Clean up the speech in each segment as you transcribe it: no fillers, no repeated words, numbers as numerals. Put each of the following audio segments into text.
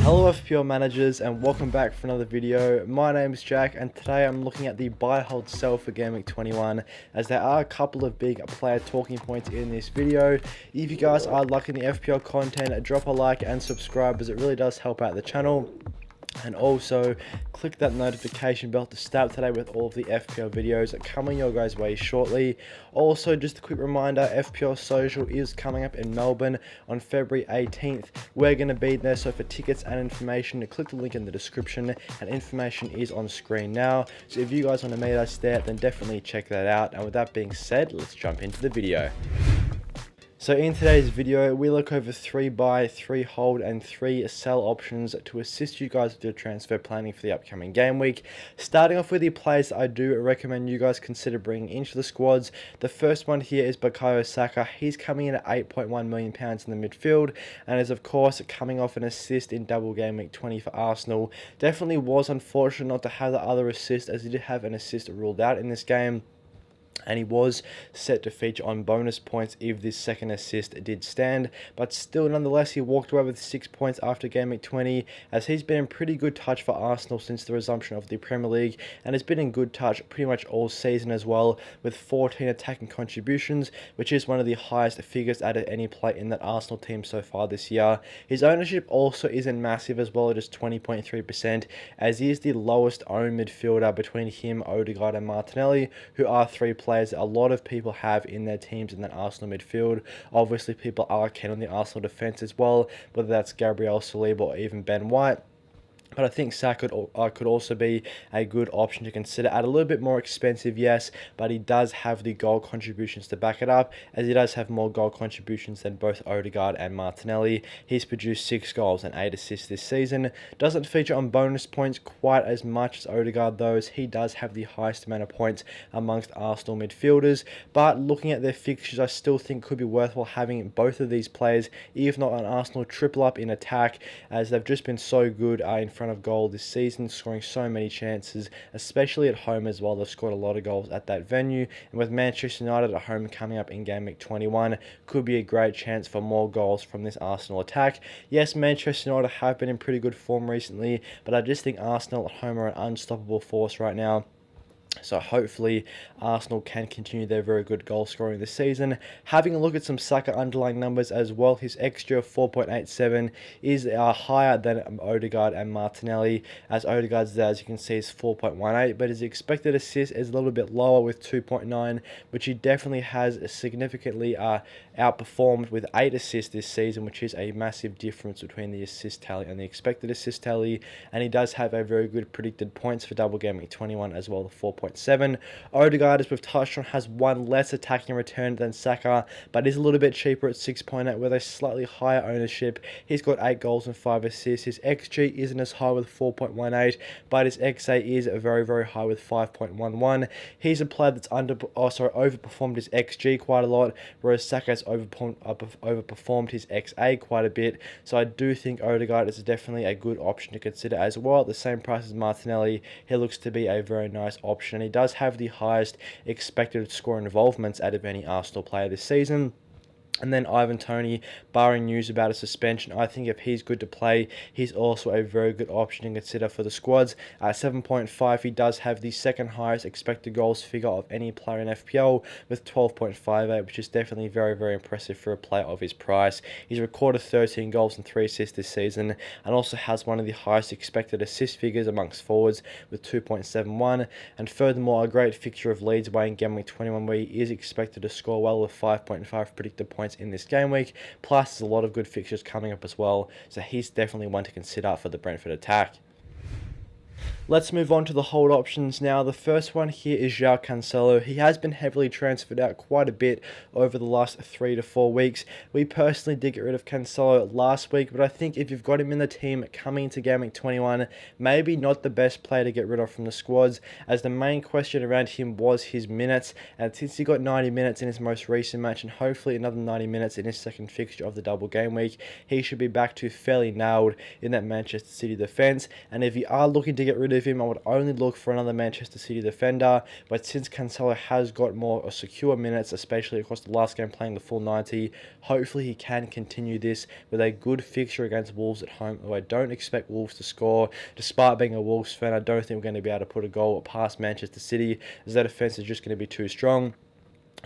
Hello FPL managers and welcome back for another video. My name is Jack and today I'm looking at the buy, hold, sell for Gameweek21 as there are a couple of big player talking points in this video. If you guys are liking the FPL content, drop a like and subscribe as it really does help out the channel. And also click that notification bell to stay up today with all of the FPL videos coming your guys' way shortly. Also, just a quick reminder, FPL Social is coming up in Melbourne on February 18th. We're going to be there, so for tickets and information, click the link in the description and information is on screen now. So if you guys want to meet us there, then definitely check that out. And with that being said, let's jump into the video. So in today's video, we look over 3 buy, 3 hold and 3 sell options to assist you guys with your transfer planning for the upcoming game week. Starting off with the players I do recommend you guys consider bringing into the squads. The first one here is Bukayo Saka. He's coming in at £8.1 million in the midfield and is of course coming off an assist in double game week 20 for Arsenal. Definitely was unfortunate not to have the other assist as he did have an assist ruled out in this game. And he was set to feature on bonus points if this second assist did stand, but still nonetheless he walked away with 6 points after game week 20 as he's been in pretty good touch for Arsenal since the resumption of the Premier League and has been in good touch pretty much all season as well, with 14 attacking contributions, which is one of the highest figures out of any player in that Arsenal team so far this year. His ownership also isn't massive as well at just 20.3%, as he is the lowest owned midfielder between him, Odegaard and Martinelli, who are 3 players a lot of people have in their teams in that Arsenal midfield. Obviously people are keen on the Arsenal defence as well, whether that's Gabriel, Saliba or even Ben White. But I think Saka could also be a good option to consider at a little bit more expensive, yes, but he does have the goal contributions to back it up, as he does have more goal contributions than both Odegaard and Martinelli. He's produced 6 goals and 8 assists this season. Doesn't feature on bonus points quite as much as Odegaard though, as he does have the highest amount of points amongst Arsenal midfielders. But looking at their fixtures, I still think it could be worthwhile having both of these players, if not an Arsenal triple up in attack, as they've just been so good in front of goal this season, scoring so many chances, especially at home as well. They've scored a lot of goals at that venue, and with Manchester United at home coming up in game week 21, could be a great chance for more goals from this Arsenal attack. Yes, Manchester United have been in pretty good form recently, but I just think Arsenal at home are an unstoppable force right now. So hopefully Arsenal can continue their very good goal scoring this season. Having a look at some Saka underlying numbers as well, his XG of 4.87 is higher than Odegaard and Martinelli, as Odegaard's there, as you can see, is 4.18, but his expected assist is a little bit lower with 2.9, which he definitely has significantly outperformed with 8 assists this season, which is a massive difference between the assist tally and the expected assist tally. And he does have a very good predicted points for double game week 21 as well, the 4.7. Odegaard, as we've touched on, has 1 less attacking return than Saka, but is a little bit cheaper at 6.8 with a slightly higher ownership. He's got 8 goals and 5 assists. His XG isn't as high with 4.18, but his XA is very, very high with 5.11. He's a player that's overperformed his XG quite a lot, whereas Saka's overperformed his XA quite a bit. So I do think Odegaard is definitely a good option to consider as well. At the same price as Martinelli, he looks to be a very nice option, and he does have the highest expected score involvements out of any Arsenal player this season. And then Ivan Toney, barring news about a suspension, I think if he's good to play, he's also a very good option to consider for the squads. At 7.5, he does have the second highest expected goals figure of any player in FPL with 12.58, which is definitely very, very impressive for a player of his price. He's recorded 13 goals and 3 assists this season, and also has one of the highest expected assist figures amongst forwards with 2.71. And furthermore, a great fixture of Leeds away in game week 21, where he is expected to score well with 5.5 predicted points in this game week. Plus, there's a lot of good fixtures coming up as well, so he's definitely one to consider for the Brentford attack. Let's move on to the hold options now. The first one here is João Cancelo. He has been heavily transferred out quite a bit over the last 3 to 4 weeks. We personally did get rid of Cancelo last week, but I think if you've got him in the team coming into Game Week 21, maybe not the best player to get rid of from the squads, as the main question around him was his minutes, and since he got 90 minutes in his most recent match and hopefully another 90 minutes in his second fixture of the double game week, he should be back to fairly nailed in that Manchester City defence. And if you are looking to get rid of of him, I would only look for another Manchester City defender, but since Cancelo has got more secure minutes, especially across the last game playing the full 90, hopefully he can continue this with a good fixture against Wolves at home, though I don't expect Wolves to score. Despite being a Wolves fan, I don't think we're going to be able to put a goal past Manchester City, as that defence is just going to be too strong.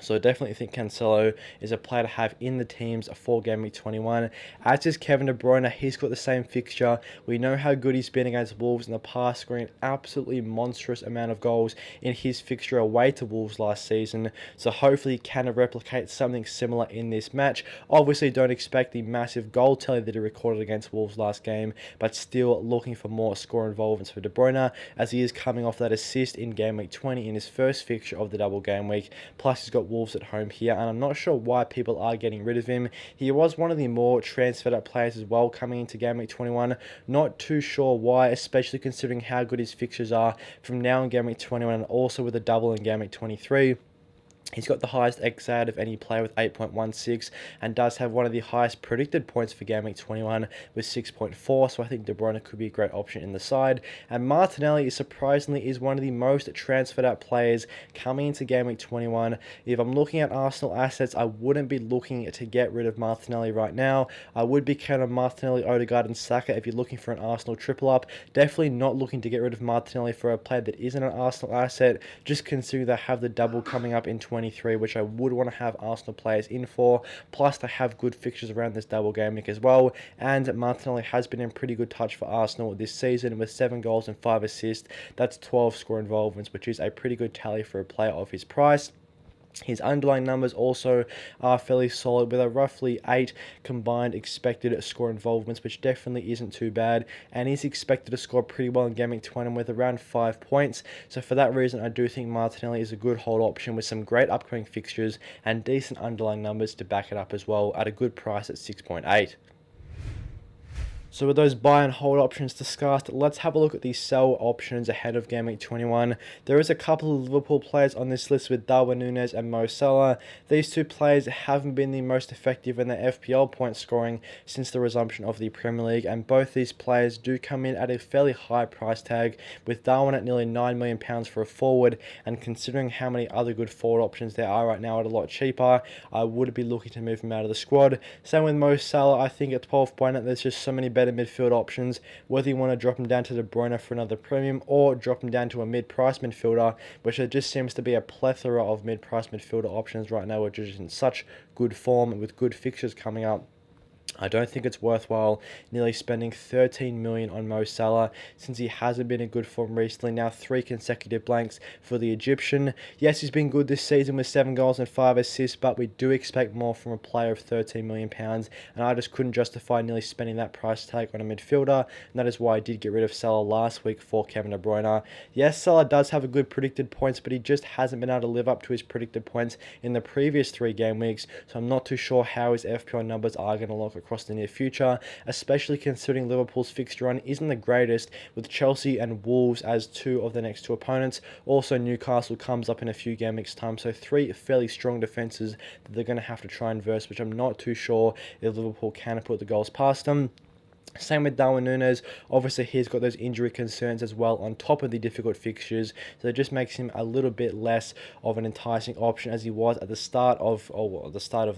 So I definitely think Cancelo is a player to have in the teams for Gameweek 21. As is Kevin De Bruyne, he's got the same fixture. We know how good he's been against Wolves in the past, scoring an absolutely monstrous amount of goals in his fixture away to Wolves last season. So hopefully he can replicate something similar in this match. Obviously don't expect the massive goal tally that he recorded against Wolves last game, but still looking for more score involvements for De Bruyne, as he is coming off that assist in Gameweek 20 in his first fixture of the double game week. Plus he's got Wolves at home here, and I'm not sure why people are getting rid of him. He was one of the more transferred up players as well coming into Game Week 21. Not too sure why, especially considering how good his fixtures are from now in Game Week 21 and also with a double in Game Week 23. He's got the highest XA out of any player with 8.16 and does have one of the highest predicted points for Game Week 21 with 6.4, so I think De Bruyne could be a great option in the side. And Martinelli surprisingly is one of the most transferred out players coming into Game Week 21. If I'm looking at Arsenal assets, I wouldn't be looking to get rid of Martinelli right now. I would be counting Martinelli, Odegaard and Saka if you're looking for an Arsenal triple up. Definitely not looking to get rid of Martinelli for a player that isn't an Arsenal asset, just considering they have the double coming up in 23, which I would want to have Arsenal players in for. Plus, they have good fixtures around this double game week as well. And Martinelli has been in pretty good touch for Arsenal this season with 7 goals and 5 assists. That's 12 score involvements, which is a pretty good tally for a player of his price. His underlying numbers also are fairly solid with a roughly 8 combined expected score involvements, which definitely isn't too bad, and he's expected to score pretty well in Game Week 20 with around 5 points. So for that reason, I do think Martinelli is a good hold option with some great upcoming fixtures and decent underlying numbers to back it up as well at a good price at 6.8. So with those buy and hold options discussed, let's have a look at the sell options ahead of Game Week 21. There is a couple of Liverpool players on this list with Darwin Núñez and Mo Salah. These two players haven't been the most effective in their FPL point scoring since the resumption of the Premier League, and both these players do come in at a fairly high price tag, with Darwin at nearly £9 million for a forward, and considering how many other good forward options there are right now at a lot cheaper, I would be looking to move him out of the squad. Same with Mo Salah. I think at 12.8 there's just so many better midfield options, whether you want to drop him down to De Bruyne for another premium or drop him down to a mid-price midfielder, which there just seems to be a plethora of mid-price midfielder options right now, which is in such good form and with good fixtures coming up. I don't think it's worthwhile nearly spending 13 million on Mo Salah since he hasn't been in good form recently. Now 3 consecutive blanks for the Egyptian. Yes, he's been good this season with 7 goals and 5 assists, but we do expect more from a player of 13 million pounds, and I just couldn't justify nearly spending that price tag on a midfielder, and that is why I did get rid of Salah last week for Kevin De Bruyne. Yes, Salah does have a good predicted points, but he just hasn't been able to live up to his predicted points in the previous 3 game weeks, so I'm not too sure how his FPL numbers are going to look across the near future, especially considering Liverpool's fixture run isn't the greatest, with Chelsea and Wolves as 2 of the next 2 opponents. Also, Newcastle comes up in a few game weeks time, so 3 fairly strong defences that they're going to have to try and verse, which I'm not too sure if Liverpool can put the goals past them. Same with Darwin Núñez. Obviously, he's got those injury concerns as well on top of the difficult fixtures, so it just makes him a little bit less of an enticing option as he was at the start of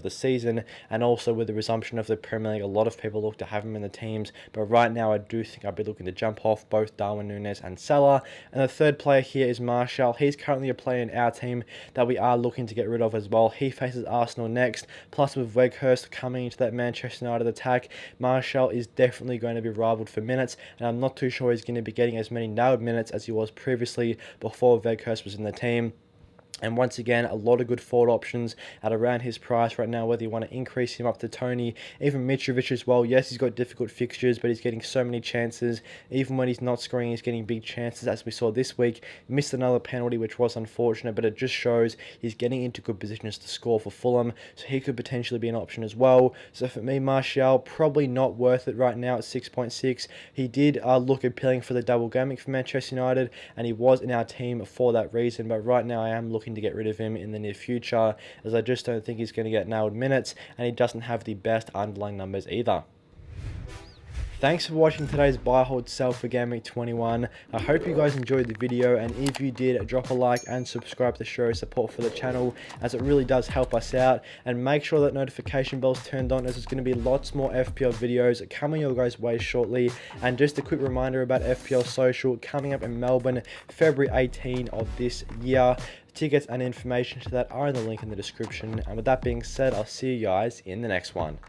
the season, and also with the resumption of the Premier League, a lot of people look to have him in the teams. But right now, I do think I'd be looking to jump off both Darwin Núñez and Salah. And the third player here is Martial. He's currently a player in our team that we are looking to get rid of as well. He faces Arsenal next. Plus, with Weghorst coming into that Manchester United attack, Martial is definitely going to be rivaled for minutes, and I'm not too sure he's going to be getting as many nailed minutes as he was previously before Weghorst was in the team. And once again, a lot of good forward options at around his price right now, whether you want to increase him up to Tony, even Mitrovic as well. Yes, he's got difficult fixtures, but he's getting so many chances. Even when he's not scoring, he's getting big chances, as we saw this week. Missed another penalty, which was unfortunate, but it just shows he's getting into good positions to score for Fulham, so he could potentially be an option as well. So for me, Martial, probably not worth it right now at 6.6. He did look appealing for the double game week for Manchester United, and he was in our team for that reason, but right now I am looking to get rid of him in the near future, as I just don't think he's going to get nailed minutes, and he doesn't have the best underlying numbers either. Thanks for watching today's buy, hold, sell for Gameweek21. I hope you guys enjoyed the video, and if you did, drop a like and subscribe to show support for the channel, as it really does help us out. And make sure that notification bell's turned on, as there's going to be lots more FPL videos coming your guys' way shortly. And just a quick reminder about FPL Social coming up in Melbourne, February 18 of this year. Tickets and information to that are in the link in the description. And with that being said, I'll see you guys in the next one.